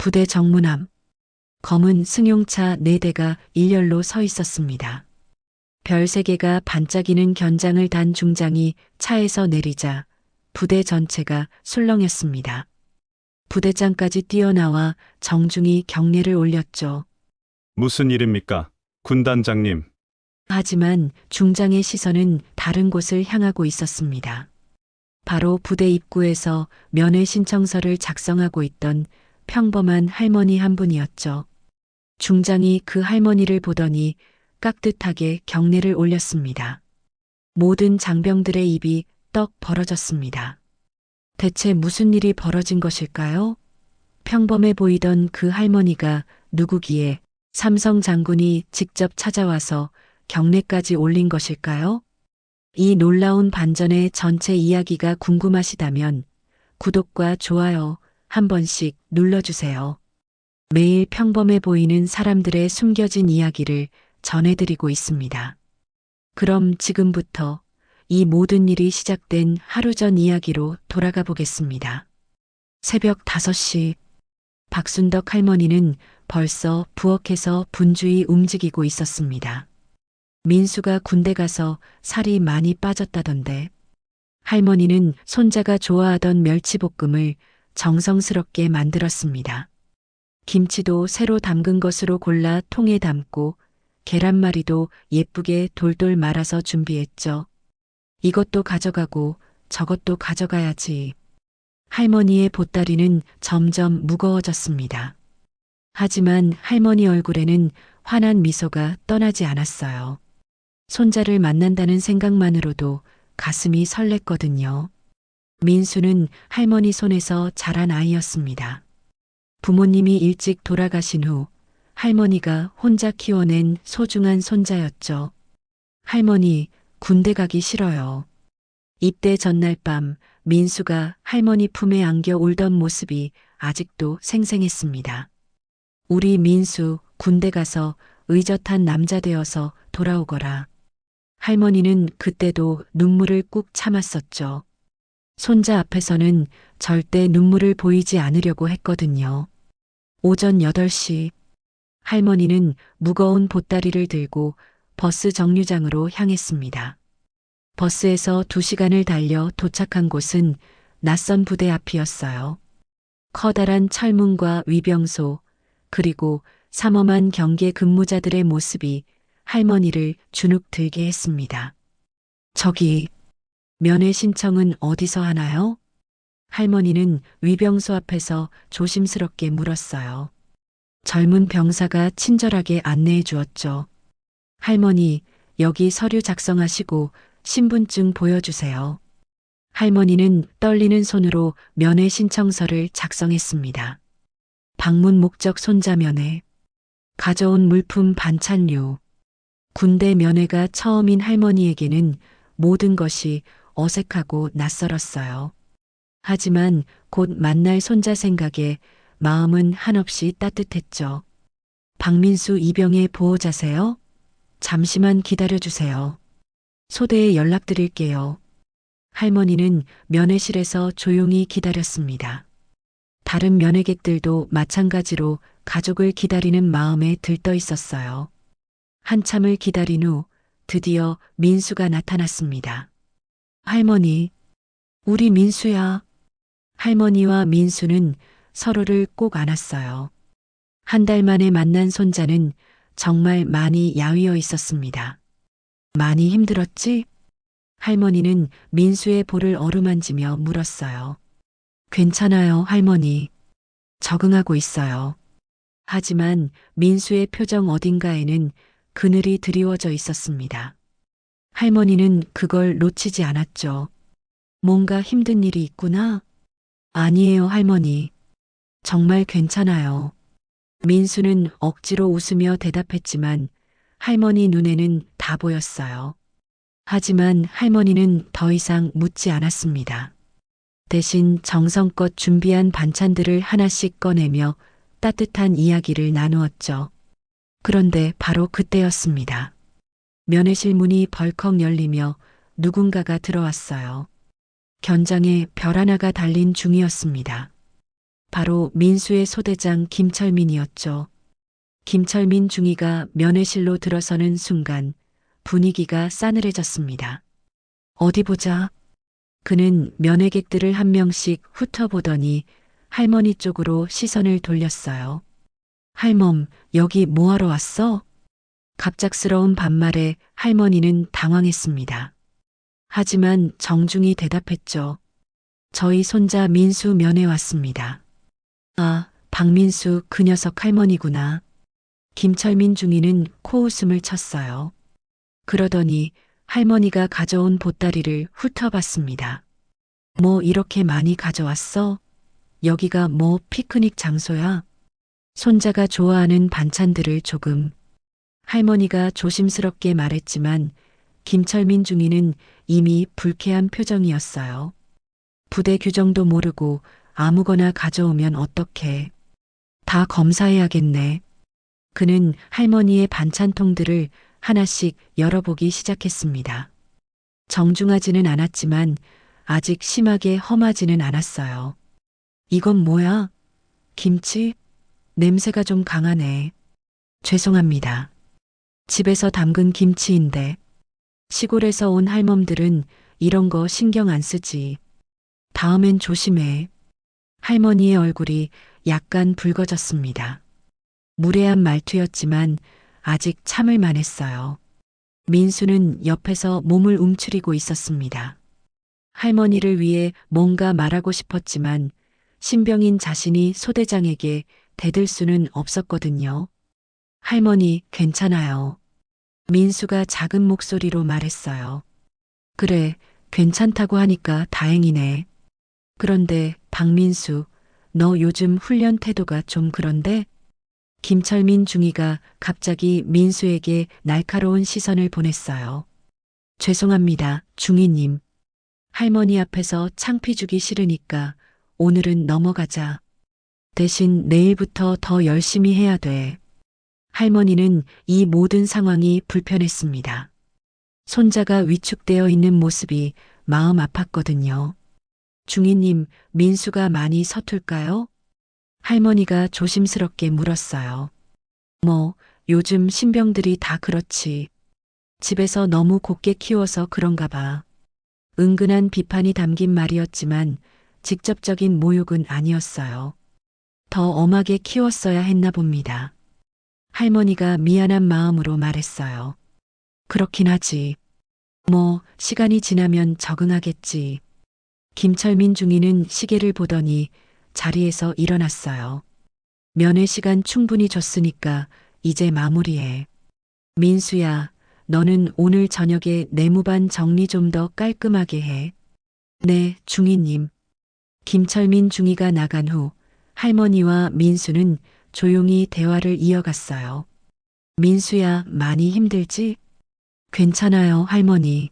부대 정문 앞 검은 승용차 4대가 일렬로 서 있었습니다. 별 3개가 반짝이는 견장을 단 중장이 차에서 내리자 부대 전체가 술렁였습니다. 부대장까지 뛰어나와 정중히 경례를 올렸죠. 무슨 일입니까? 군단장님. 하지만 중장의 시선은 다른 곳을 향하고 있었습니다. 바로 부대 입구에서 면회 신청서를 작성하고 있던 평범한 할머니 한 분이었죠. 중장이 그 할머니를 보더니 깍듯하게 경례를 올렸습니다. 모든 장병들의 입이 떡 벌어졌습니다. 대체 무슨 일이 벌어진 것일까요? 평범해 보이던 그 할머니가 누구기에 삼성 장군이 직접 찾아와서 경례까지 올린 것일까요? 이 놀라운 반전의 전체 이야기가 궁금하시다면 구독과 좋아요 한 번씩 눌러주세요. 매일 평범해 보이는 사람들의 숨겨진 이야기를 전해드리고 있습니다. 그럼 지금부터 이 모든 일이 시작된 하루 전 이야기로 돌아가 보겠습니다. 새벽 5시 박순덕 할머니는 벌써 부엌에서 분주히 움직이고 있었습니다. 민수가 군대 가서 살이 많이 빠졌다던데 할머니는 손자가 좋아하던 멸치볶음을 정성스럽게 만들었습니다. 김치도 새로 담근 것으로 골라 통에 담고 계란말이도 예쁘게 돌돌 말아서 준비했죠. 이것도 가져가고 저것도 가져가야지. 할머니의 보따리는 점점 무거워졌습니다. 하지만 할머니 얼굴에는 환한 미소가 떠나지 않았어요. 손자를 만난다는 생각만으로도 가슴이 설렜거든요. 민수는 할머니 손에서 자란 아이였습니다. 부모님이 일찍 돌아가신 후 할머니가 혼자 키워낸 소중한 손자였죠. 할머니, 군대 가기 싫어요. 입대 전날 밤 민수가 할머니 품에 안겨 울던 모습이 아직도 생생했습니다. 우리 민수 군대 가서 의젓한 남자 되어서 돌아오거라. 할머니는 그때도 눈물을 꾹 참았었죠. 손자 앞에서는 절대 눈물을 보이지 않으려고 했거든요. 오전 8시 할머니는 무거운 보따리를 들고 버스 정류장으로 향했습니다. 버스에서 2시간을 달려 도착한 곳은 낯선 부대 앞이었어요. 커다란 철문과 위병소, 그리고 삼엄한 경계 근무자들의 모습이 할머니를 주눅 들게 했습니다. 저기, 면회 신청은 어디서 하나요? 할머니는 위병소 앞에서 조심스럽게 물었어요. 젊은 병사가 친절하게 안내해 주었죠. 할머니, 여기 서류 작성하시고 신분증 보여주세요. 할머니는 떨리는 손으로 면회 신청서를 작성했습니다. 방문 목적 손자 면회, 가져온 물품 반찬류. 군대 면회가 처음인 할머니에게는 모든 것이 어색하고 낯설었어요. 하지만 곧 만날 손자 생각에 마음은 한없이 따뜻했죠. 박민수 이병의 보호자세요? 잠시만 기다려주세요. 소대에 연락드릴게요. 할머니는 면회실에서 조용히 기다렸습니다. 다른 면회객들도 마찬가지로 가족을 기다리는 마음에 들떠 있었어요. 한참을 기다린 후 드디어 민수가 나타났습니다. 할머니, 우리 민수야. 할머니와 민수는 서로를 꼭 안았어요. 한 달 만에 만난 손자는 정말 많이 야위어 있었습니다. 많이 힘들었지? 할머니는 민수의 볼을 어루만지며 물었어요. 괜찮아요, 할머니. 적응하고 있어요. 하지만 민수의 표정 어딘가에는 그늘이 드리워져 있었습니다. 할머니는 그걸 놓치지 않았죠. 뭔가 힘든 일이 있구나? 아니에요, 할머니. 정말 괜찮아요. 민수는 억지로 웃으며 대답했지만 할머니 눈에는 다 보였어요. 하지만 할머니는 더 이상 묻지 않았습니다. 대신 정성껏 준비한 반찬들을 하나씩 꺼내며 따뜻한 이야기를 나누었죠. 그런데 바로 그때였습니다. 면회실 문이 벌컥 열리며 누군가가 들어왔어요. 견장에 별 하나가 달린 중이었습니다. 바로 민수의 소대장 김철민이었죠. 김철민 중위가 면회실로 들어서는 순간 분위기가 싸늘해졌습니다. 어디 보자. 그는 면회객들을 한 명씩 훑어보더니 할머니 쪽으로 시선을 돌렸어요. 할멈, 여기 뭐하러 왔어? 갑작스러운 반말에 할머니는 당황했습니다. 하지만 정중히 대답했죠. 저희 손자 민수 면회 왔습니다. 아, 박민수 그 녀석 할머니구나. 김철민 중위는 코웃음을 쳤어요. 그러더니 할머니가 가져온 보따리를 훑어봤습니다. 뭐 이렇게 많이 가져왔어? 여기가 뭐 피크닉 장소야? 손자가 좋아하는 반찬들을 조금. 할머니가 조심스럽게 말했지만 김철민 중위는 이미 불쾌한 표정이었어요. 부대 규정도 모르고 아무거나 가져오면 어떡해. 다 검사해야겠네. 그는 할머니의 반찬통들을 하나씩 열어보기 시작했습니다. 정중하지는 않았지만 아직 심하게 험하지는 않았어요. 이건 뭐야? 김치? 냄새가 좀 강하네. 죄송합니다. 집에서 담근 김치인데. 시골에서 온 할멈들은 이런 거 신경 안 쓰지. 다음엔 조심해. 할머니의 얼굴이 약간 붉어졌습니다. 무례한 말투였지만 아직 참을 만했어요. 민수는 옆에서 몸을 움츠리고 있었습니다. 할머니를 위해 뭔가 말하고 싶었지만 신병인 자신이 소대장에게 대들 수는 없었거든요. 할머니, 괜찮아요. 민수가 작은 목소리로 말했어요. 그래, 괜찮다고 하니까 다행이네. 그런데 박민수, 너 요즘 훈련 태도가 좀 그런데? 김철민 중위가 갑자기 민수에게 날카로운 시선을 보냈어요. 죄송합니다, 중위님. 할머니 앞에서 창피 주기 싫으니까 오늘은 넘어가자. 대신 내일부터 더 열심히 해야 돼. 할머니는 이 모든 상황이 불편했습니다. 손자가 위축되어 있는 모습이 마음 아팠거든요. 중위님, 민수가 많이 서툴까요? 할머니가 조심스럽게 물었어요. 뭐, 요즘 신병들이 다 그렇지. 집에서 너무 곱게 키워서 그런가 봐. 은근한 비판이 담긴 말이었지만 직접적인 모욕은 아니었어요. 더 엄하게 키웠어야 했나 봅니다. 할머니가 미안한 마음으로 말했어요. 그렇긴 하지. 뭐, 시간이 지나면 적응하겠지. 김철민 중위는 시계를 보더니 자리에서 일어났어요. 면회 시간 충분히 줬으니까 이제 마무리해. 민수야, 너는 오늘 저녁에 내무반 정리 좀 더 깔끔하게 해. 네, 중위님. 김철민 중위가 나간 후 할머니와 민수는 조용히 대화를 이어갔어요. 민수야, 많이 힘들지? 괜찮아요, 할머니.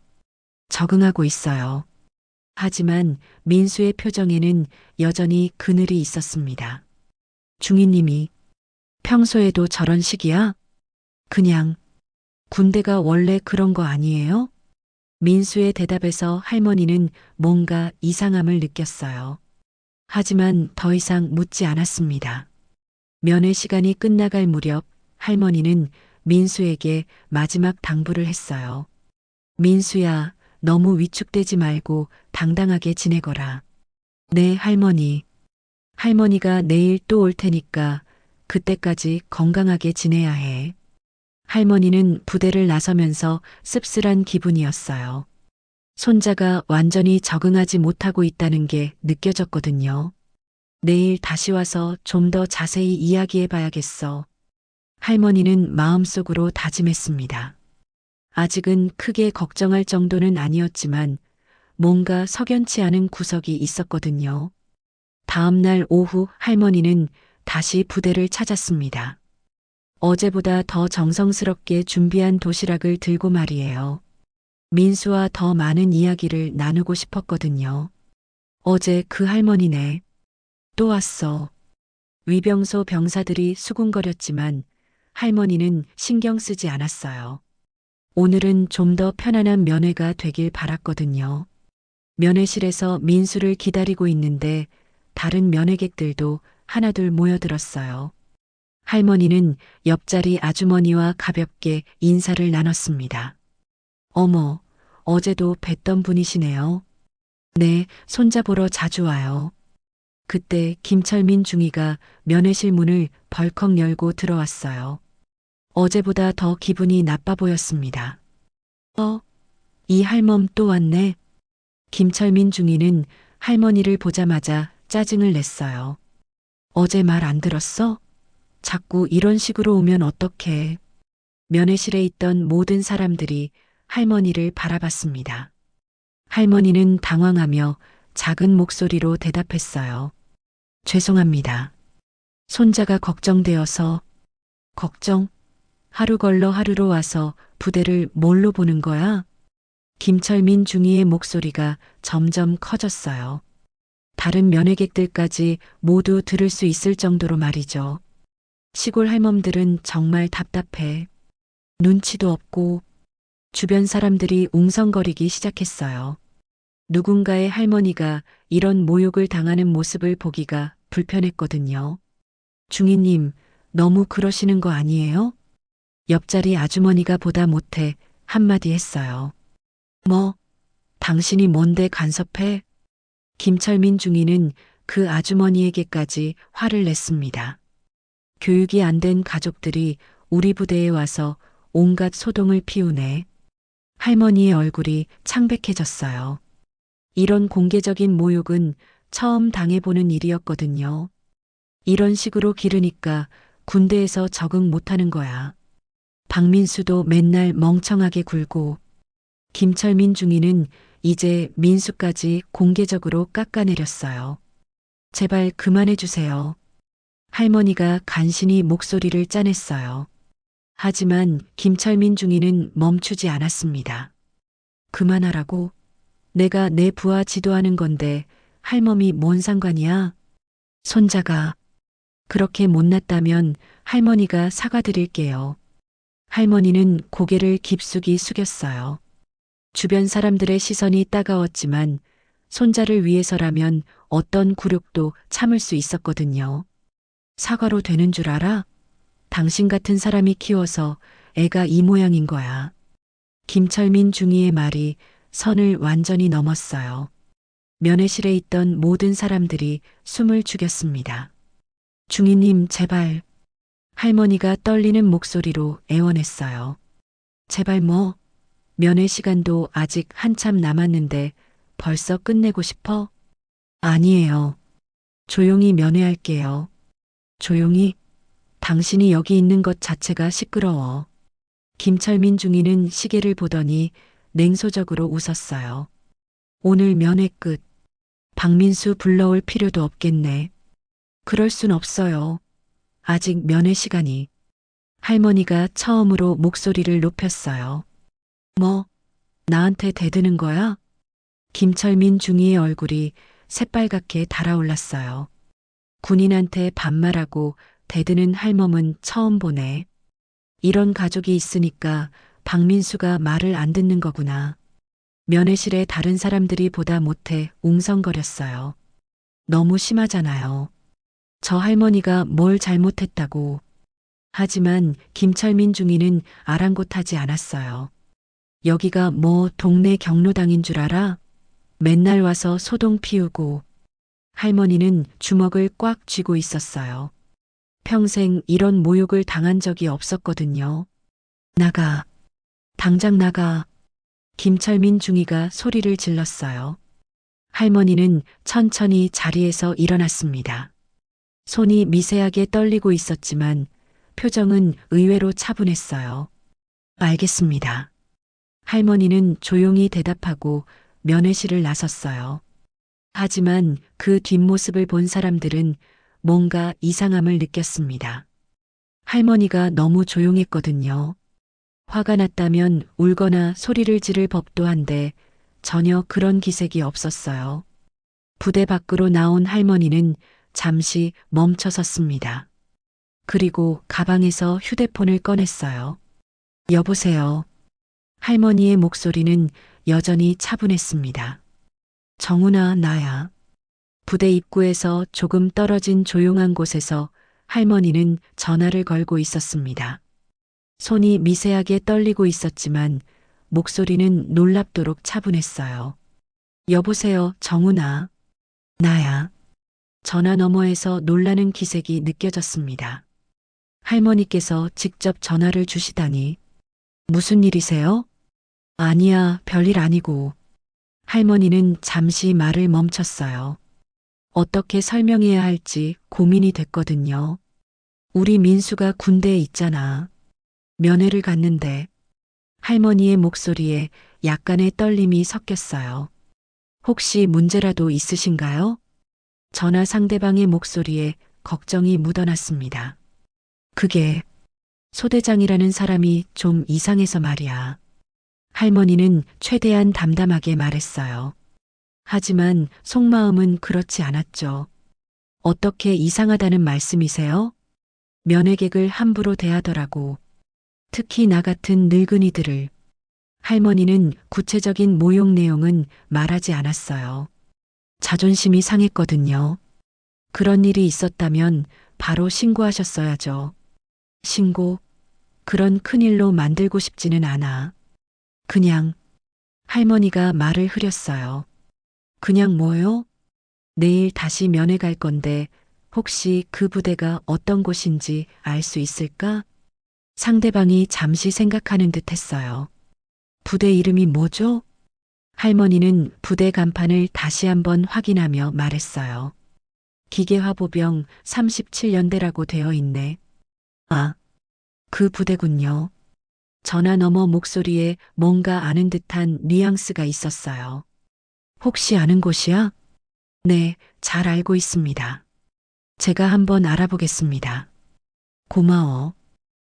적응하고 있어요. 하지만 민수의 표정에는 여전히 그늘이 있었습니다. 중위님이 평소에도 저런 식이야? 그냥 군대가 원래 그런 거 아니에요? 민수의 대답에서 할머니는 뭔가 이상함을 느꼈어요. 하지만 더 이상 묻지 않았습니다. 면회 시간이 끝나갈 무렵 할머니는 민수에게 마지막 당부를 했어요. 민수야, 너무 위축되지 말고 당당하게 지내거라. 네, 할머니. 할머니가 내일 또 올 테니까 그때까지 건강하게 지내야 해. 할머니는 부대를 나서면서 씁쓸한 기분이었어요. 손자가 완전히 적응하지 못하고 있다는 게 느껴졌거든요. 내일 다시 와서 좀 더 자세히 이야기해 봐야겠어. 할머니는 마음속으로 다짐했습니다. 아직은 크게 걱정할 정도는 아니었지만 뭔가 석연치 않은 구석이 있었거든요. 다음 날 오후 할머니는 다시 부대를 찾았습니다. 어제보다 더 정성스럽게 준비한 도시락을 들고 말이에요. 민수와 더 많은 이야기를 나누고 싶었거든요. 어제 그 할머니네. 또 왔어. 위병소 병사들이 수군거렸지만 할머니는 신경 쓰지 않았어요. 오늘은 좀 더 편안한 면회가 되길 바랐거든요. 면회실에서 민수를 기다리고 있는데 다른 면회객들도 하나둘 모여들었어요. 할머니는 옆자리 아주머니와 가볍게 인사를 나눴습니다. 어머, 어제도 뵀던 분이시네요. 네, 손자 보러 자주 와요. 그때 김철민 중위가 면회실 문을 벌컥 열고 들어왔어요. 어제보다 더 기분이 나빠 보였습니다. 이 할멈 또 왔네. 김철민 중위는 할머니를 보자마자 짜증을 냈어요. 어제 말 안 들었어? 자꾸 이런 식으로 오면 어떡해. 면회실에 있던 모든 사람들이 할머니를 바라봤습니다. 할머니는 당황하며 작은 목소리로 대답했어요. 죄송합니다. 손자가 걱정되어서. 걱정? 하루 걸러 하루로 와서 부대를 뭘로 보는 거야? 김철민 중위의 목소리가 점점 커졌어요. 다른 면회객들까지 모두 들을 수 있을 정도로 말이죠. 시골 할멈들은 정말 답답해. 눈치도 없고. 주변 사람들이 웅성거리기 시작했어요. 누군가의 할머니가 이런 모욕을 당하는 모습을 보기가 불편했거든요. 중위님, 너무 그러시는 거 아니에요? 옆자리 아주머니가 보다 못해 한마디 했어요. 뭐, 당신이 뭔데 간섭해? 김철민 중위는 그 아주머니에게까지 화를 냈습니다. 교육이 안 된 가족들이 우리 부대에 와서 온갖 소동을 피우네. 할머니의 얼굴이 창백해졌어요. 이런 공개적인 모욕은 처음 당해보는 일이었거든요. 이런 식으로 기르니까 군대에서 적응 못하는 거야. 박민수도 맨날 멍청하게 굴고. 김철민 중위는 이제 민수까지 공개적으로 깎아내렸어요. 제발 그만해 주세요. 할머니가 간신히 목소리를 짜냈어요. 하지만 김철민 중위는 멈추지 않았습니다. 그만하라고? 내가 내 부하 지도하는 건데 할멈이 뭔 상관이야? 손자가 그렇게 못났다면 할머니가 사과드릴게요. 할머니는 고개를 깊숙이 숙였어요. 주변 사람들의 시선이 따가웠지만 손자를 위해서라면 어떤 굴욕도 참을 수 있었거든요. 사과로 되는 줄 알아? 당신 같은 사람이 키워서 애가 이 모양인 거야. 김철민 중위의 말이 선을 완전히 넘었어요. 면회실에 있던 모든 사람들이 숨을 죽였습니다. 중위님, 제발. 할머니가 떨리는 목소리로 애원했어요. 제발 뭐? 면회 시간도 아직 한참 남았는데 벌써 끝내고 싶어? 아니에요. 조용히 면회할게요. 조용히? 당신이 여기 있는 것 자체가 시끄러워. 김철민 중위는 시계를 보더니 냉소적으로 웃었어요. 오늘 면회 끝. 박민수 불러올 필요도 없겠네. 그럴 순 없어요. 아직 면회 시간이. 할머니가 처음으로 목소리를 높였어요. 뭐, 나한테 대드는 거야? 김철민 중위의 얼굴이 새빨갛게 달아올랐어요. 군인한테 반말하고 대드는 할멈은 처음 보네. 이런 가족이 있으니까 박민수가 말을 안 듣는 거구나. 면회실에 다른 사람들이 보다 못해 웅성거렸어요. 너무 심하잖아요. 저 할머니가 뭘 잘못했다고. 하지만 김철민 중위는 아랑곳하지 않았어요. 여기가 뭐 동네 경로당인 줄 알아? 맨날 와서 소동 피우고. 할머니는 주먹을 꽉 쥐고 있었어요. 평생 이런 모욕을 당한 적이 없었거든요. 나가. 당장 나가. 김철민 중위가 소리를 질렀어요. 할머니는 천천히 자리에서 일어났습니다. 손이 미세하게 떨리고 있었지만 표정은 의외로 차분했어요. 알겠습니다. 할머니는 조용히 대답하고 면회실을 나섰어요. 하지만 그 뒷모습을 본 사람들은 뭔가 이상함을 느꼈습니다. 할머니가 너무 조용했거든요. 화가 났다면 울거나 소리를 지를 법도 한데 전혀 그런 기색이 없었어요. 부대 밖으로 나온 할머니는 잠시 멈춰 섰습니다. 그리고 가방에서 휴대폰을 꺼냈어요. 여보세요. 할머니의 목소리는 여전히 차분했습니다. 정훈아, 나야. 부대 입구에서 조금 떨어진 조용한 곳에서 할머니는 전화를 걸고 있었습니다. 손이 미세하게 떨리고 있었지만 목소리는 놀랍도록 차분했어요. 여보세요, 정훈아. 나야. 전화 너머에서 놀라는 기색이 느껴졌습니다. 할머니께서 직접 전화를 주시다니. 무슨 일이세요? 아니야, 별일 아니고. 할머니는 잠시 말을 멈췄어요. 어떻게 설명해야 할지 고민이 됐거든요. 우리 민수가 군대에 있잖아. 면회를 갔는데 할머니의 목소리에 약간의 떨림이 섞였어요. 혹시 문제라도 있으신가요? 전화 상대방의 목소리에 걱정이 묻어났습니다. 그게 소대장이라는 사람이 좀 이상해서 말이야. 할머니는 최대한 담담하게 말했어요. 하지만 속마음은 그렇지 않았죠. 어떻게 이상하다는 말씀이세요? 면회객을 함부로 대하더라고. 특히 나 같은 늙은이들을. 할머니는 구체적인 모욕 내용은 말하지 않았어요. 자존심이 상했거든요. 그런 일이 있었다면 바로 신고하셨어야죠. 신고? 그런 큰일로 만들고 싶지는 않아. 그냥 할머니가 말을 흐렸어요. 그냥 뭐요? 내일 다시 면회 갈 건데 혹시 그 부대가 어떤 곳인지 알 수 있을까? 상대방이 잠시 생각하는 듯 했어요. 부대 이름이 뭐죠? 할머니는 부대 간판을 다시 한번 확인하며 말했어요. 기계화보병 37연대라고 되어 있네. 아, 그 부대군요. 전화 너머 목소리에 뭔가 아는 듯한 뉘앙스가 있었어요. 혹시 아는 곳이야? 네, 잘 알고 있습니다. 제가 한번 알아보겠습니다. 고마워.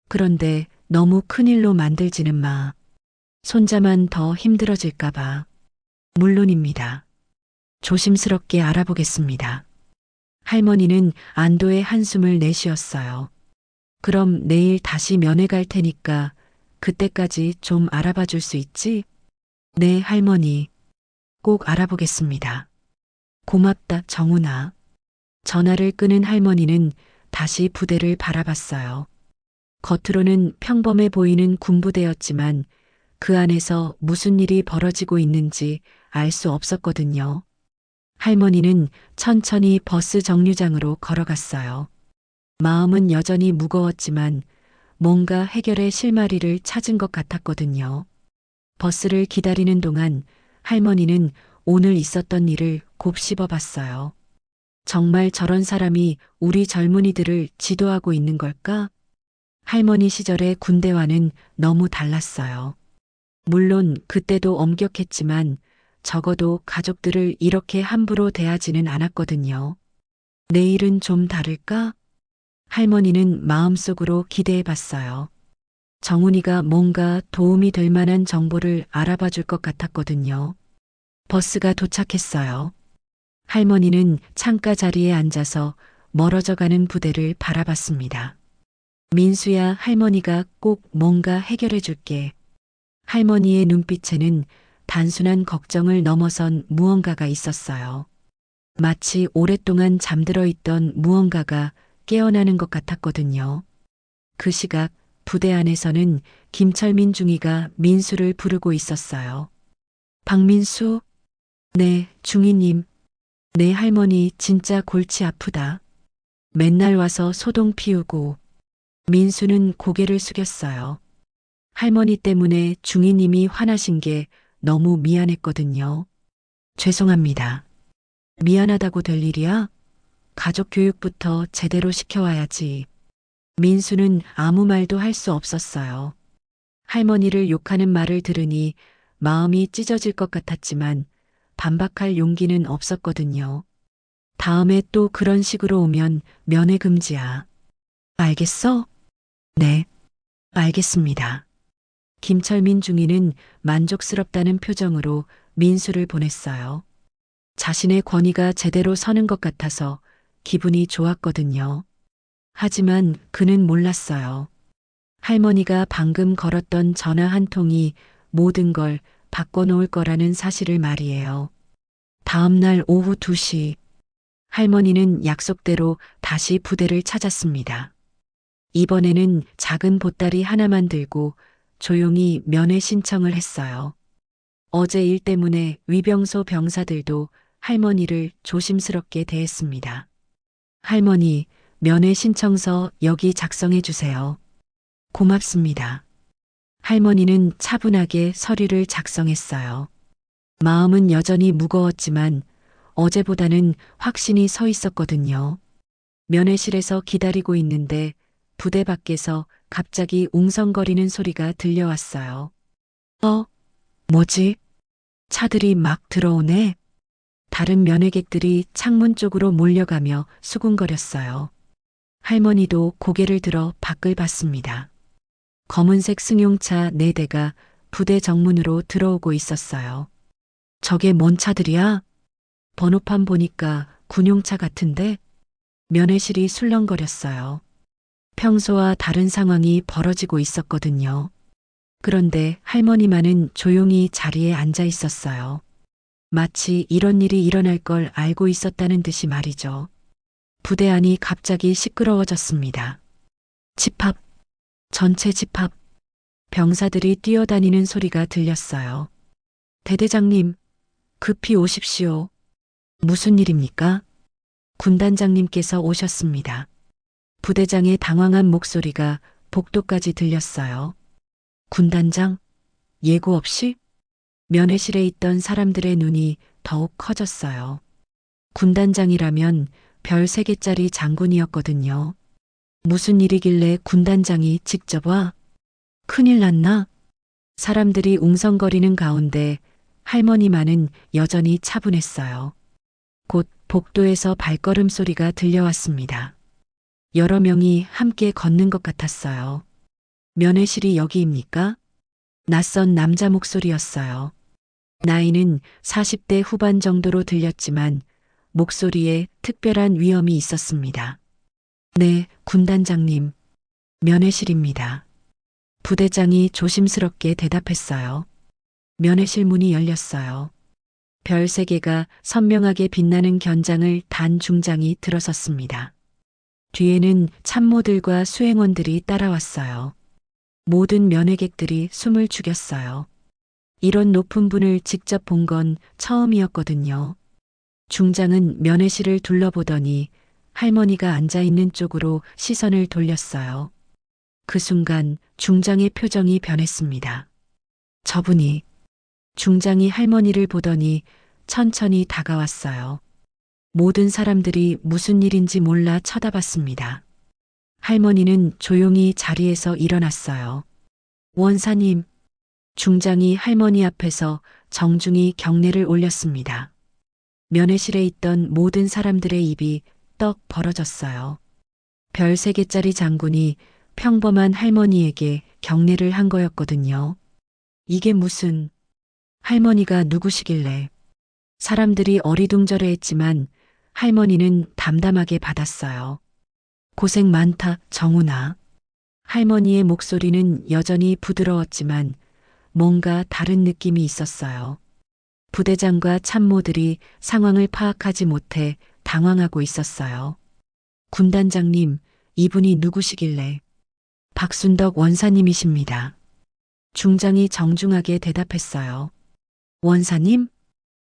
그런데 너무 큰일로 만들지는 마. 손자만 더 힘들어질까봐. 물론입니다. 조심스럽게 알아보겠습니다. 할머니는 안도의 한숨을 내쉬었어요. 그럼 내일 다시 면회 갈 테니까 그때까지 좀 알아봐 줄 수 있지? 네, 할머니. 꼭 알아보겠습니다. 고맙다, 정훈아. 전화를 끊은 할머니는 다시 부대를 바라봤어요. 겉으로는 평범해 보이는 군부대였지만 그 안에서 무슨 일이 벌어지고 있는지 알 수 없었거든요. 할머니는 천천히 버스 정류장으로 걸어갔어요. 마음은 여전히 무거웠지만 뭔가 해결의 실마리를 찾은 것 같았거든요. 버스를 기다리는 동안 할머니는 오늘 있었던 일을 곱씹어 봤어요. 정말 저런 사람이 우리 젊은이들을 지도하고 있는 걸까? 할머니 시절의 군대와는 너무 달랐어요. 물론 그때도 엄격했지만 적어도 가족들을 이렇게 함부로 대하지는 않았거든요. 내일은 좀 다를까? 할머니는 마음속으로 기대해 봤어요. 정훈이가 뭔가 도움이 될 만한 정보를 알아봐 줄 것 같았거든요. 버스가 도착했어요. 할머니는 창가 자리에 앉아서 멀어져 가는 부대를 바라봤습니다. 민수야, 할머니가 꼭 뭔가 해결해 줄게. 할머니의 눈빛에는 단순한 걱정을 넘어선 무언가가 있었어요. 마치 오랫동안 잠들어 있던 무언가가 깨어나는 것 같았거든요. 그 시각 부대 안에서는 김철민 중위가 민수를 부르고 있었어요. 박민수? 네, 중위님. 내 할머니 진짜 골치 아프다. 맨날 와서 소동 피우고. 민수는 고개를 숙였어요. 할머니 때문에 중위님이 화나신 게 너무 미안했거든요. 죄송합니다. 미안하다고 될 일이야? 가족 교육부터 제대로 시켜와야지. 민수는 아무 말도 할 수 없었어요. 할머니를 욕하는 말을 들으니 마음이 찢어질 것 같았지만 반박할 용기는 없었거든요. 다음에 또 그런 식으로 오면 면회 금지야. 알겠어? 네, 알겠습니다. 김철민 중위는 만족스럽다는 표정으로 민수를 보냈어요. 자신의 권위가 제대로 서는 것 같아서 기분이 좋았거든요. 하지만 그는 몰랐어요. 할머니가 방금 걸었던 전화 한 통이 모든 걸 바꿔놓을 거라는 사실을 말이에요. 다음 날 오후 2시 할머니는 약속대로 다시 부대를 찾았습니다. 이번에는 작은 보따리 하나만 들고 조용히 면회 신청을 했어요. 어제 일 때문에 위병소 병사들도 할머니를 조심스럽게 대했습니다. 할머니, 면회 신청서 여기 작성해 주세요. 고맙습니다. 할머니는 차분하게 서류를 작성했어요. 마음은 여전히 무거웠지만 어제보다는 확신이 서 있었거든요. 면회실에서 기다리고 있는데 부대 밖에서 갑자기 웅성거리는 소리가 들려왔어요. 뭐지? 차들이 막 들어오네. 다른 면회객들이 창문 쪽으로 몰려가며 수군거렸어요. 할머니도 고개를 들어 밖을 봤습니다. 검은색 승용차 4대가 부대 정문으로 들어오고 있었어요. 저게 뭔 차들이야? 번호판 보니까 군용차 같은데? 면회실이 술렁거렸어요. 평소와 다른 상황이 벌어지고 있었거든요. 그런데 할머니만은 조용히 자리에 앉아 있었어요. 마치 이런 일이 일어날 걸 알고 있었다는 듯이 말이죠. 부대 안이 갑자기 시끄러워졌습니다. 집합, 전체 집합, 병사들이 뛰어다니는 소리가 들렸어요. 대대장님, 급히 오십시오. 무슨 일입니까? 군단장님께서 오셨습니다. 부대장의 당황한 목소리가 복도까지 들렸어요. 군단장? 예고 없이? 면회실에 있던 사람들의 눈이 더욱 커졌어요. 군단장이라면 별 3개짜리 장군이었거든요. 무슨 일이길래 군단장이 직접 와? 큰일 났나? 사람들이 웅성거리는 가운데 할머니만은 여전히 차분했어요. 곧 복도에서 발걸음 소리가 들려왔습니다. 여러 명이 함께 걷는 것 같았어요. 면회실이 여기입니까? 낯선 남자 목소리였어요. 나이는 40대 후반 정도로 들렸지만 목소리에 특별한 위엄이 있었습니다. 네, 군단장님. 면회실입니다. 부대장이 조심스럽게 대답했어요. 면회실 문이 열렸어요. 별 3개가 선명하게 빛나는 견장을 단 중장이 들어섰습니다. 뒤에는 참모들과 수행원들이 따라왔어요. 모든 면회객들이 숨을 죽였어요. 이런 높은 분을 직접 본 건 처음이었거든요. 중장은 면회실을 둘러보더니 할머니가 앉아 있는 쪽으로 시선을 돌렸어요. 그 순간 중장의 표정이 변했습니다. 저분이 중장이 할머니를 보더니 천천히 다가왔어요. 모든 사람들이 무슨 일인지 몰라 쳐다봤습니다. 할머니는 조용히 자리에서 일어났어요. 원사님, 중장이 할머니 앞에서 정중히 경례를 올렸습니다. 면회실에 있던 모든 사람들의 입이 떡 벌어졌어요. 별 3개짜리 장군이 평범한 할머니에게 경례를 한 거였거든요. 이게 무슨... 할머니가 누구시길래... 사람들이 어리둥절해했지만 할머니는 담담하게 받았어요. 고생 많다, 정훈아. 할머니의 목소리는 여전히 부드러웠지만 뭔가 다른 느낌이 있었어요. 부대장과 참모들이 상황을 파악하지 못해 당황하고 있었어요. 군단장님, 이분이 누구시길래? 박순덕 원사님이십니다. 중장이 정중하게 대답했어요. 원사님?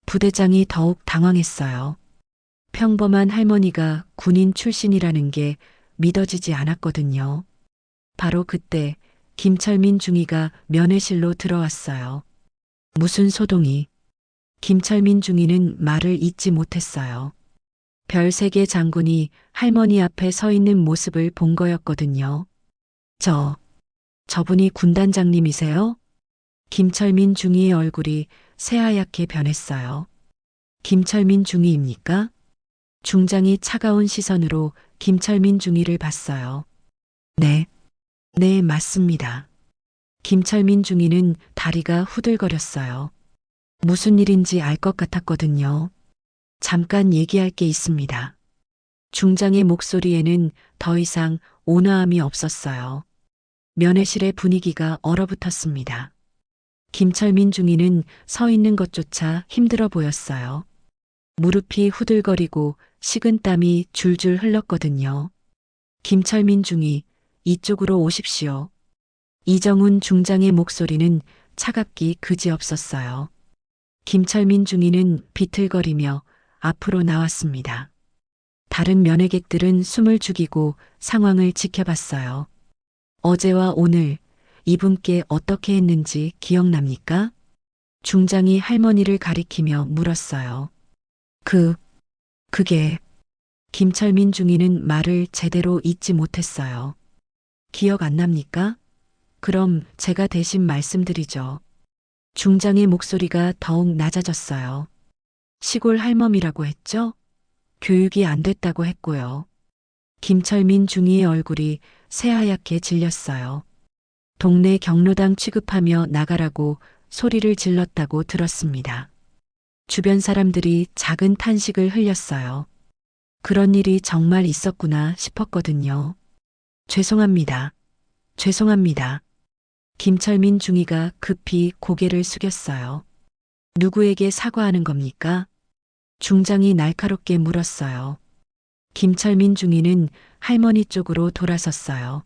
부대장이 더욱 당황했어요. 평범한 할머니가 군인 출신이라는 게 믿어지지 않았거든요. 바로 그때 김철민 중위가 면회실로 들어왔어요. 무슨 소동이? 김철민 중위는 말을 잇지 못했어요. 별 3개 장군이 할머니 앞에 서 있는 모습을 본 거였거든요. 저분이 군단장님이세요? 김철민 중위의 얼굴이 새하얗게 변했어요. 김철민 중위입니까? 중장이 차가운 시선으로 김철민 중위를 봤어요. 네, 맞습니다. 김철민 중위는 다리가 후들거렸어요. 무슨 일인지 알 것 같았거든요. 잠깐 얘기할 게 있습니다. 중장의 목소리에는 더 이상 온화함이 없었어요. 면회실의 분위기가 얼어붙었습니다. 김철민 중위는 서 있는 것조차 힘들어 보였어요. 무릎이 후들거리고 식은땀이 줄줄 흘렀거든요. 김철민 중위, 이쪽으로 오십시오. 이정훈 중장의 목소리는 차갑기 그지없었어요. 김철민 중위는 비틀거리며 앞으로 나왔습니다. 다른 면회객들은 숨을 죽이고 상황을 지켜봤어요. 어제와 오늘 이분께 어떻게 했는지 기억납니까? 중장이 할머니를 가리키며 물었어요. 그게 김철민 중위는 말을 제대로 잇지 못했어요. 기억 안 납니까? 그럼 제가 대신 말씀드리죠. 중장의 목소리가 더욱 낮아졌어요. 시골 할멈이라고 했죠? 교육이 안 됐다고 했고요. 김철민 중위의 얼굴이 새하얗게 질렸어요. 동네 경로당 취급하며 나가라고 소리를 질렀다고 들었습니다. 주변 사람들이 작은 탄식을 흘렸어요. 그런 일이 정말 있었구나 싶었거든요. 죄송합니다. 죄송합니다. 김철민 중위가 급히 고개를 숙였어요. 누구에게 사과하는 겁니까? 중장이 날카롭게 물었어요. 김철민 중위는 할머니 쪽으로 돌아섰어요.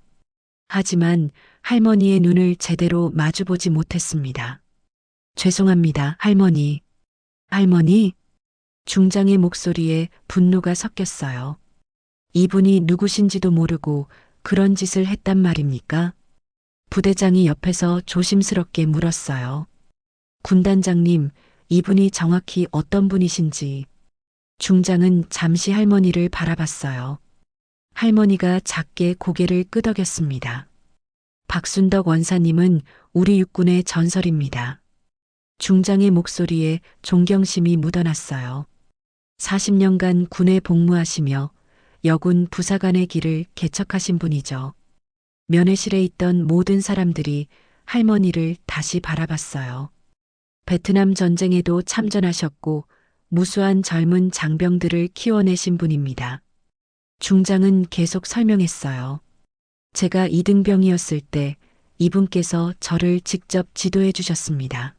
하지만 할머니의 눈을 제대로 마주보지 못했습니다. 죄송합니다, 할머니. 할머니? 중장의 목소리에 분노가 섞였어요. 이분이 누구신지도 모르고 그런 짓을 했단 말입니까? 부대장이 옆에서 조심스럽게 물었어요. 군단장님, 이분이 정확히 어떤 분이신지. 중장은 잠시 할머니를 바라봤어요. 할머니가 작게 고개를 끄덕였습니다. 박순덕 원사님은 우리 육군의 전설입니다. 중장의 목소리에 존경심이 묻어났어요. 40년간 군에 복무하시며 여군 부사관의 길을 개척하신 분이죠. 면회실에 있던 모든 사람들이 할머니를 다시 바라봤어요. 베트남 전쟁에도 참전하셨고 무수한 젊은 장병들을 키워내신 분입니다. 중장은 계속 설명했어요. 제가 이등병이었을 때 이분께서 저를 직접 지도해 주셨습니다.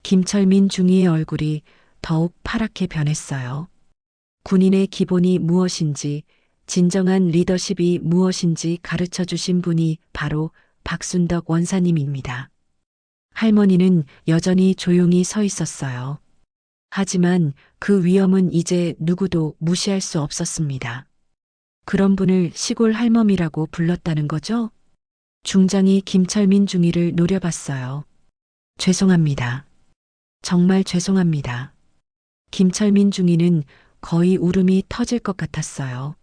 김철민 중위의 얼굴이 더욱 파랗게 변했어요. 군인의 기본이 무엇인지, 진정한 리더십이 무엇인지 가르쳐 주신 분이 바로 박순덕 원사님입니다. 할머니는 여전히 조용히 서 있었어요. 하지만 그 위엄은 이제 누구도 무시할 수 없었습니다. 그런 분을 시골 할멈이라고 불렀다는 거죠? 중장이 김철민 중위를 노려봤어요. 죄송합니다. 정말 죄송합니다. 김철민 중위는 거의 울음이 터질 것 같았어요.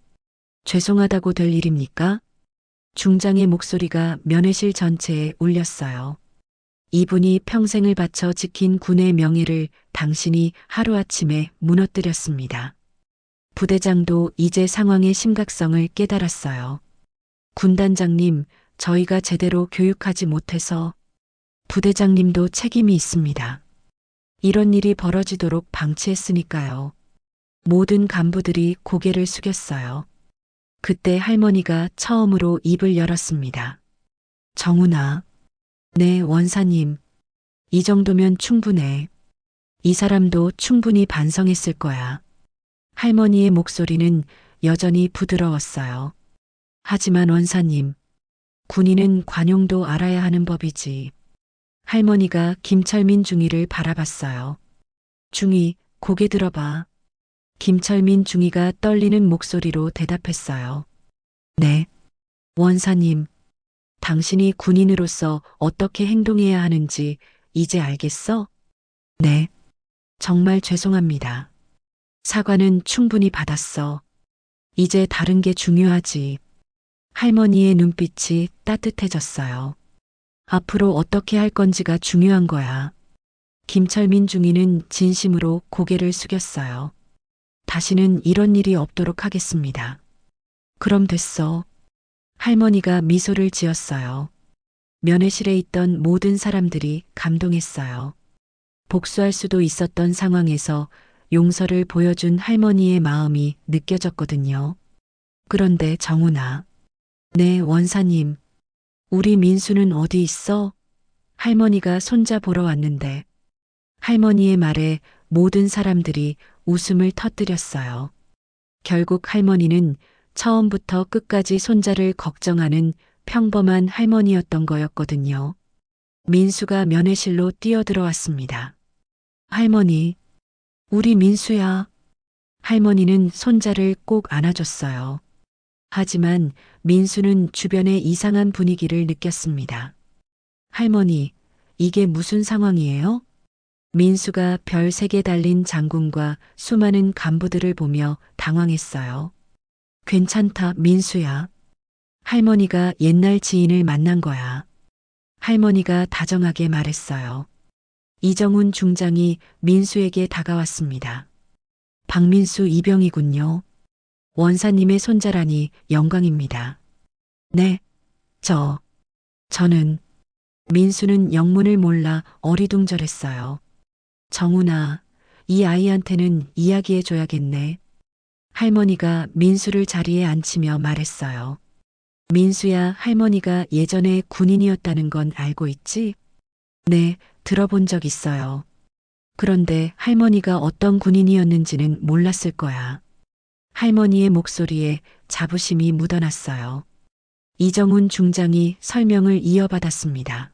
죄송하다고 될 일입니까? 중장의 목소리가 면회실 전체에 울렸어요. 이분이 평생을 바쳐 지킨 군의 명예를 당신이 하루아침에 무너뜨렸습니다. 부대장도 이제 상황의 심각성을 깨달았어요. 군단장님, 저희가 제대로 교육하지 못해서 부대장님도 책임이 있습니다. 이런 일이 벌어지도록 방치했으니까요. 모든 간부들이 고개를 숙였어요. 그때 할머니가 처음으로 입을 열었습니다. 정훈아. 네, 원사님. 이 정도면 충분해. 이 사람도 충분히 반성했을 거야. 할머니의 목소리는 여전히 부드러웠어요. 하지만 원사님, 군인은 관용도 알아야 하는 법이지. 할머니가 김철민 중위를 바라봤어요. 중위, 고개 들어봐. 김철민 중위가 떨리는 목소리로 대답했어요. 네. 원사님, 당신이 군인으로서 어떻게 행동해야 하는지 이제 알겠어? 네. 정말 죄송합니다. 사과는 충분히 받았어. 이제 다른 게 중요하지. 할머니의 눈빛이 따뜻해졌어요. 앞으로 어떻게 할 건지가 중요한 거야. 김철민 중위는 진심으로 고개를 숙였어요. 다시는 이런 일이 없도록 하겠습니다. 그럼 됐어. 할머니가 미소를 지었어요. 면회실에 있던 모든 사람들이 감동했어요. 복수할 수도 있었던 상황에서 용서를 보여준 할머니의 마음이 느껴졌거든요. 그런데 정훈아. 네, 원사님. 우리 민수는 어디 있어? 할머니가 손자 보러 왔는데. 할머니의 말에 모든 사람들이 웃음을 터뜨렸어요. 결국 할머니는 처음부터 끝까지 손자를 걱정하는 평범한 할머니였던 거였거든요. 민수가 면회실로 뛰어들어왔습니다. 할머니, 우리 민수야. 할머니는 손자를 꼭 안아줬어요. 하지만 민수는 주변의 이상한 분위기를 느꼈습니다. 할머니, 이게 무슨 상황이에요? 민수가 별 3개 달린 장군과 수많은 간부들을 보며 당황했어요. 괜찮다, 민수야. 할머니가 옛날 지인을 만난 거야. 할머니가 다정하게 말했어요. 이정훈 중장이 민수에게 다가왔습니다. 박민수 이병이군요. 원사님의 손자라니 영광입니다. 네, 저는 민수는 영문을 몰라 어리둥절했어요. 정훈아, 이 아이한테는 이야기해줘야겠네. 할머니가 민수를 자리에 앉히며 말했어요. 민수야, 할머니가 예전에 군인이었다는 건 알고 있지? 네, 들어본 적 있어요. 그런데 할머니가 어떤 군인이었는지는 몰랐을 거야. 할머니의 목소리에 자부심이 묻어났어요. 이정훈 중장이 설명을 이어받았습니다.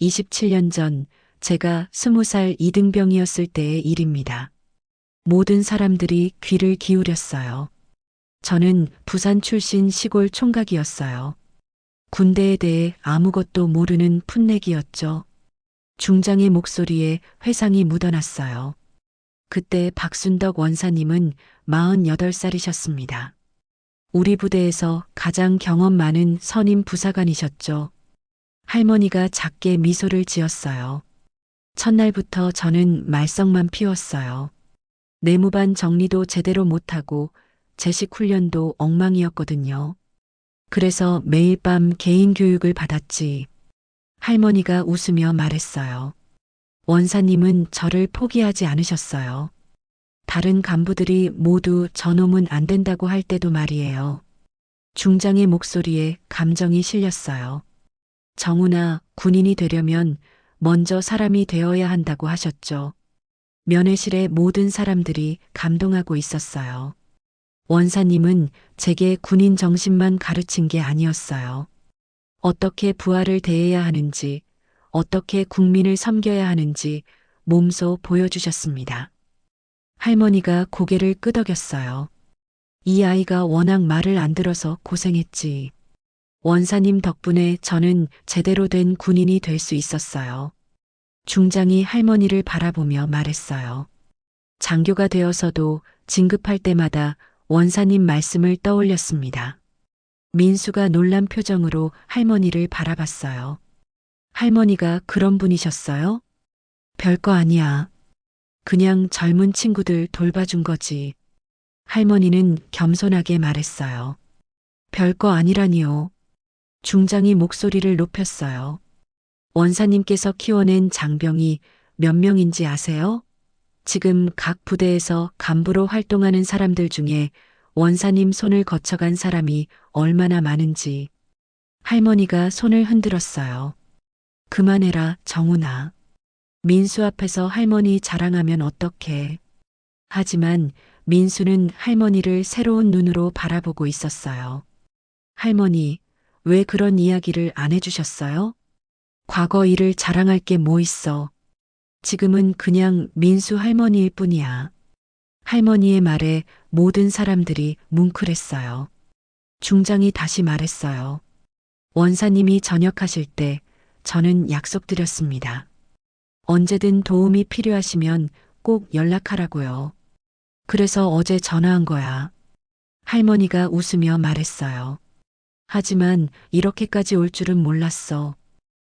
27년 전 제가 20살 이등병이었을 때의 일입니다. 모든 사람들이 귀를 기울였어요. 저는 부산 출신 시골 총각이었어요. 군대에 대해 아무것도 모르는 풋내기였죠. 중장의 목소리에 회상이 묻어났어요. 그때 박순덕 원사님은 48살이셨습니다. 우리 부대에서 가장 경험 많은 선임 부사관이셨죠. 할머니가 작게 미소를 지었어요. 첫날부터 저는 말썽만 피웠어요. 내무반 정리도 제대로 못하고 제식 훈련도 엉망이었거든요. 그래서 매일 밤 개인 교육을 받았지. 할머니가 웃으며 말했어요. 원사님은 저를 포기하지 않으셨어요. 다른 간부들이 모두 저놈은 안 된다고 할 때도 말이에요. 중장의 목소리에 감정이 실렸어요. 정훈아, 군인이 되려면 먼저 사람이 되어야 한다고 하셨죠. 면회실의 모든 사람들이 감동하고 있었어요. 원사님은 제게 군인 정신만 가르친 게 아니었어요. 어떻게 부하를 대해야 하는지, 어떻게 국민을 섬겨야 하는지 몸소 보여주셨습니다. 할머니가 고개를 끄덕였어요. 이 아이가 워낙 말을 안 들어서 고생했지. 원사님 덕분에 저는 제대로 된 군인이 될 수 있었어요. 중장이 할머니를 바라보며 말했어요. 장교가 되어서도 진급할 때마다 원사님 말씀을 떠올렸습니다. 민수가 놀란 표정으로 할머니를 바라봤어요. 할머니가 그런 분이셨어요? 별거 아니야. 그냥 젊은 친구들 돌봐준 거지. 할머니는 겸손하게 말했어요. 별거 아니라니요. 중장이 목소리를 높였어요. 원사님께서 키워낸 장병이 몇 명인지 아세요? 지금 각 부대에서 간부로 활동하는 사람들 중에 원사님 손을 거쳐간 사람이 얼마나 많은지. 할머니가 손을 흔들었어요. 그만해라, 정훈아. 민수 앞에서 할머니 자랑하면 어떡해. 하지만 민수는 할머니를 새로운 눈으로 바라보고 있었어요. 할머니, 왜 그런 이야기를 안 해주셨어요? 과거 일을 자랑할 게 뭐 있어. 지금은 그냥 민수 할머니일 뿐이야. 할머니의 말에 모든 사람들이 뭉클했어요. 중장이 다시 말했어요. 원사님이 전역하실 때 저는 약속드렸습니다. 언제든 도움이 필요하시면 꼭 연락하라고요. 그래서 어제 전화한 거야. 할머니가 웃으며 말했어요. 하지만 이렇게까지 올 줄은 몰랐어.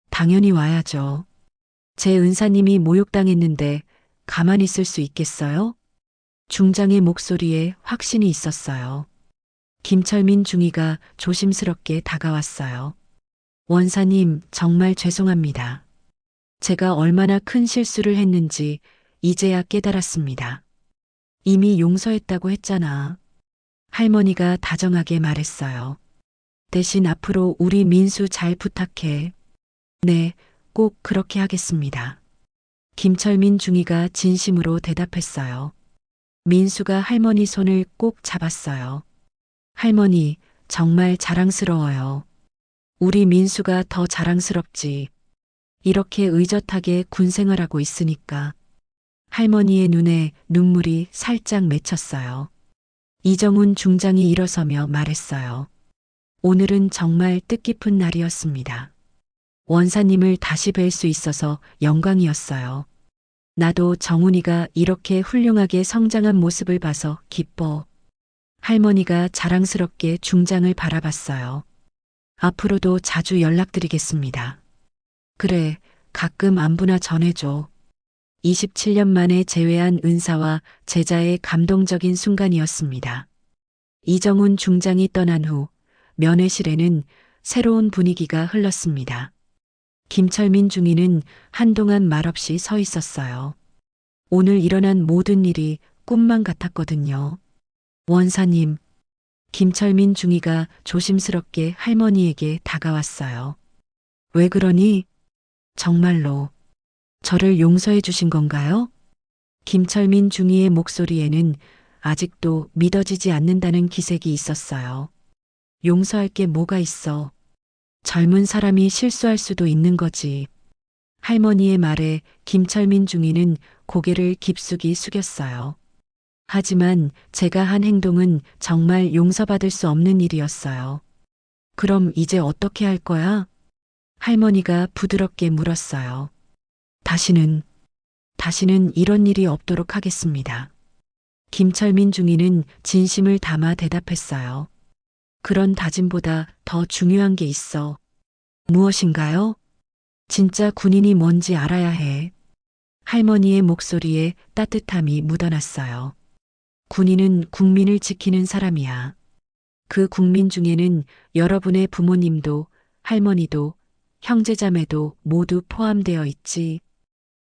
당연히 와야죠. 제 은사님이 모욕당했는데 가만히 있을 수 있겠어요? 중장의 목소리에 확신이 있었어요. 김철민 중위가 조심스럽게 다가왔어요. 원사님, 정말 죄송합니다. 제가 얼마나 큰 실수를 했는지 이제야 깨달았습니다. 이미 용서했다고 했잖아. 할머니가 다정하게 말했어요. 대신 앞으로 우리 민수 잘 부탁해. 네, 꼭 그렇게 하겠습니다. 김철민 중위가 진심으로 대답했어요. 민수가 할머니 손을 꼭 잡았어요. 할머니, 정말 자랑스러워요. 우리 민수가 더 자랑스럽지. 이렇게 의젓하게 군 생활하고 있으니까. 할머니의 눈에 눈물이 살짝 맺혔어요. 이정훈 중장이 일어서며 말했어요. 오늘은 정말 뜻깊은 날이었습니다. 원사님을 다시 뵐 수 있어서 영광이었어요. 나도 정훈이가 이렇게 훌륭하게 성장한 모습을 봐서 기뻐. 할머니가 자랑스럽게 중장을 바라봤어요. 앞으로도 자주 연락드리겠습니다. 그래, 가끔 안부나 전해줘. 27년 만에 재회한 은사와 제자의 감동적인 순간이었습니다. 이정훈 중장이 떠난 후 면회실에는 새로운 분위기가 흘렀습니다. 김철민 중위는 한동안 말없이 서 있었어요. 오늘 일어난 모든 일이 꿈만 같았거든요. 원사님, 김철민 중위가 조심스럽게 할머니에게 다가왔어요. 왜 그러니? 정말로 저를 용서해 주신 건가요? 김철민 중위의 목소리에는 아직도 믿어지지 않는다는 기색이 있었어요. 용서할 게 뭐가 있어? 젊은 사람이 실수할 수도 있는 거지. 할머니의 말에 김철민 중위는 고개를 깊숙이 숙였어요. 하지만 제가 한 행동은 정말 용서받을 수 없는 일이었어요. 그럼 이제 어떻게 할 거야? 할머니가 부드럽게 물었어요. 다시는 이런 일이 없도록 하겠습니다. 김철민 중위는 진심을 담아 대답했어요. 그런 다짐보다 더 중요한 게 있어. 무엇인가요? 진짜 군인이 뭔지 알아야 해. 할머니의 목소리에 따뜻함이 묻어났어요. 군인은 국민을 지키는 사람이야. 그 국민 중에는 여러분의 부모님도 할머니도 형제자매도 모두 포함되어 있지.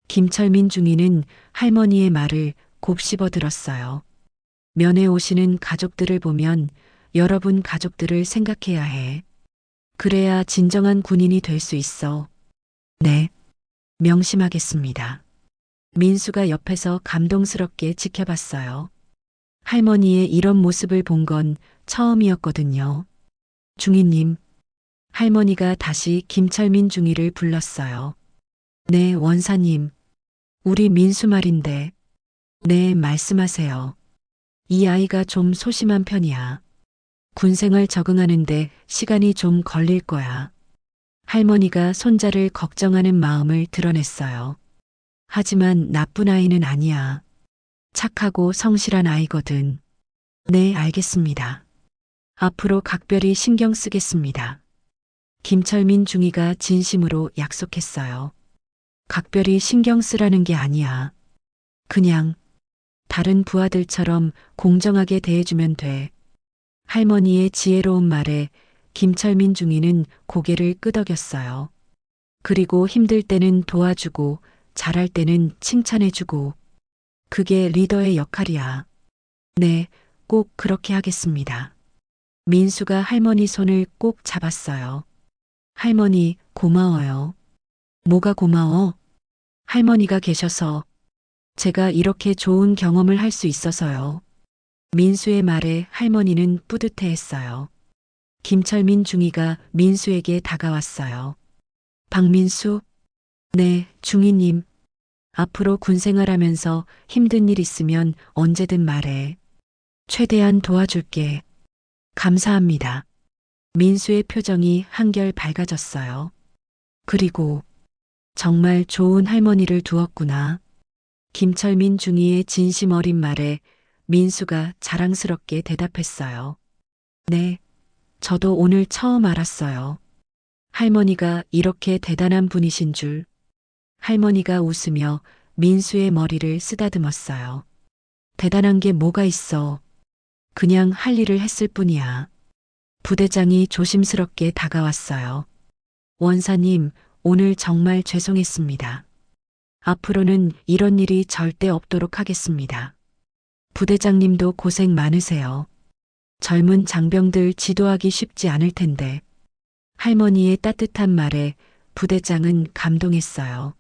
김철민 중위는 할머니의 말을 곱씹어 들었어요. 면회 오시는 가족들을 보면 여러분 가족들을 생각해야 해. 그래야 진정한 군인이 될 수 있어. 네, 명심하겠습니다. 민수가 옆에서 감동스럽게 지켜봤어요. 할머니의 이런 모습을 본 건 처음이었거든요. 중위님, 할머니가 다시 김철민 중위를 불렀어요. 네, 원사님. 우리 민수 말인데. 네, 말씀하세요. 이 아이가 좀 소심한 편이야. 군생활 적응하는데 시간이 좀 걸릴 거야. 할머니가 손자를 걱정하는 마음을 드러냈어요. 하지만 나쁜 아이는 아니야. 착하고 성실한 아이거든. 네, 알겠습니다. 앞으로 각별히 신경 쓰겠습니다. 김철민 중위가 진심으로 약속했어요. 각별히 신경 쓰라는 게 아니야. 그냥 다른 부하들처럼 공정하게 대해주면 돼. 할머니의 지혜로운 말에 김철민 중위는 고개를 끄덕였어요. 그리고 힘들 때는 도와주고 잘할 때는 칭찬해주고. 그게 리더의 역할이야. 네, 꼭 그렇게 하겠습니다. 민수가 할머니 손을 꼭 잡았어요. 할머니, 고마워요. 뭐가 고마워? 할머니가 계셔서 제가 이렇게 좋은 경험을 할 수 있어서요. 민수의 말에 할머니는 뿌듯해했어요. 김철민 중위가 민수에게 다가왔어요. 박민수? 네, 중위님. 앞으로 군생활하면서 힘든 일 있으면 언제든 말해. 최대한 도와줄게. 감사합니다. 민수의 표정이 한결 밝아졌어요. 그리고 정말 좋은 할머니를 두었구나. 김철민 중위의 진심 어린 말에 민수가 자랑스럽게 대답했어요. 네, 저도 오늘 처음 알았어요. 할머니가 이렇게 대단한 분이신 줄. 할머니가 웃으며 민수의 머리를 쓰다듬었어요. 대단한 게 뭐가 있어. 그냥 할 일을 했을 뿐이야. 부대장이 조심스럽게 다가왔어요. 원사님, 오늘 정말 죄송했습니다. 앞으로는 이런 일이 절대 없도록 하겠습니다. 부대장님도 고생 많으세요. 젊은 장병들 지도하기 쉽지 않을 텐데. 할머니의 따뜻한 말에 부대장은 감동했어요.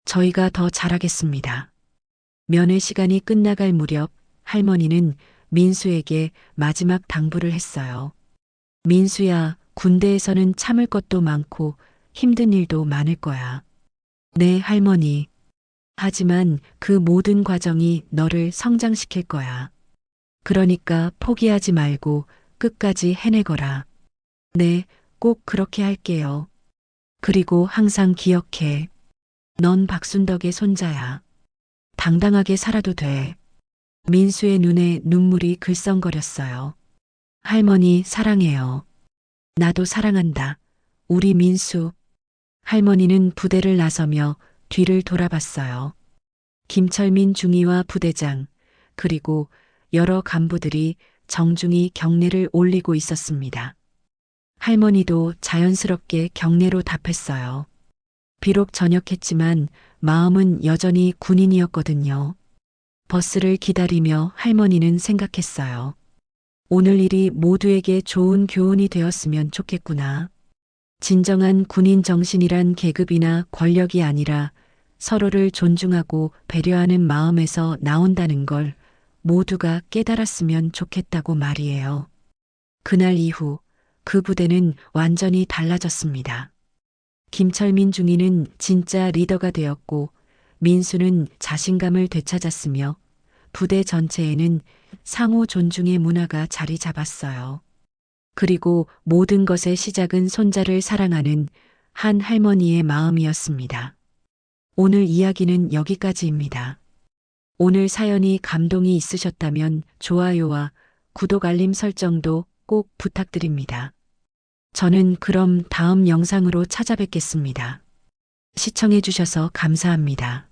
저희가 더 잘하겠습니다. 면회 시간이 끝나갈 무렵 할머니는 민수에게 마지막 당부를 했어요. 민수야, 군대에서는 참을 것도 많고 힘든 일도 많을 거야. 네, 할머니. 하지만 그 모든 과정이 너를 성장시킬 거야. 그러니까 포기하지 말고 끝까지 해내거라. 네, 꼭 그렇게 할게요. 그리고 항상 기억해. 넌 박순덕의 손자야. 당당하게 살아도 돼. 민수의 눈에 눈물이 글썽거렸어요. 할머니 사랑해요. 나도 사랑한다. 우리 민수. 할머니는 부대를 나서며 뒤를 돌아봤어요. 김철민 중위와 부대장, 그리고 여러 간부들이 정중히 경례를 올리고 있었습니다. 할머니도 자연스럽게 경례로 답했어요. 비록 전역했지만 마음은 여전히 군인이었거든요. 버스를 기다리며 할머니는 생각했어요. 오늘 일이 모두에게 좋은 교훈이 되었으면 좋겠구나. 진정한 군인 정신이란 계급이나 권력이 아니라 서로를 존중하고 배려하는 마음에서 나온다는 걸 모두가 깨달았으면 좋겠다고 말이에요. 그날 이후 그 부대는 완전히 달라졌습니다. 김철민 중위는 진짜 리더가 되었고 민수는 자신감을 되찾았으며 부대 전체에는 상호 존중의 문화가 자리 잡았어요. 그리고 모든 것의 시작은 손자를 사랑하는 한 할머니의 마음이었습니다. 오늘 이야기는 여기까지입니다. 오늘 사연이 감동이 있으셨다면 좋아요와 구독 알림 설정도 꼭 부탁드립니다. 저는 그럼 다음 영상으로 찾아뵙겠습니다. 시청해주셔서 감사합니다.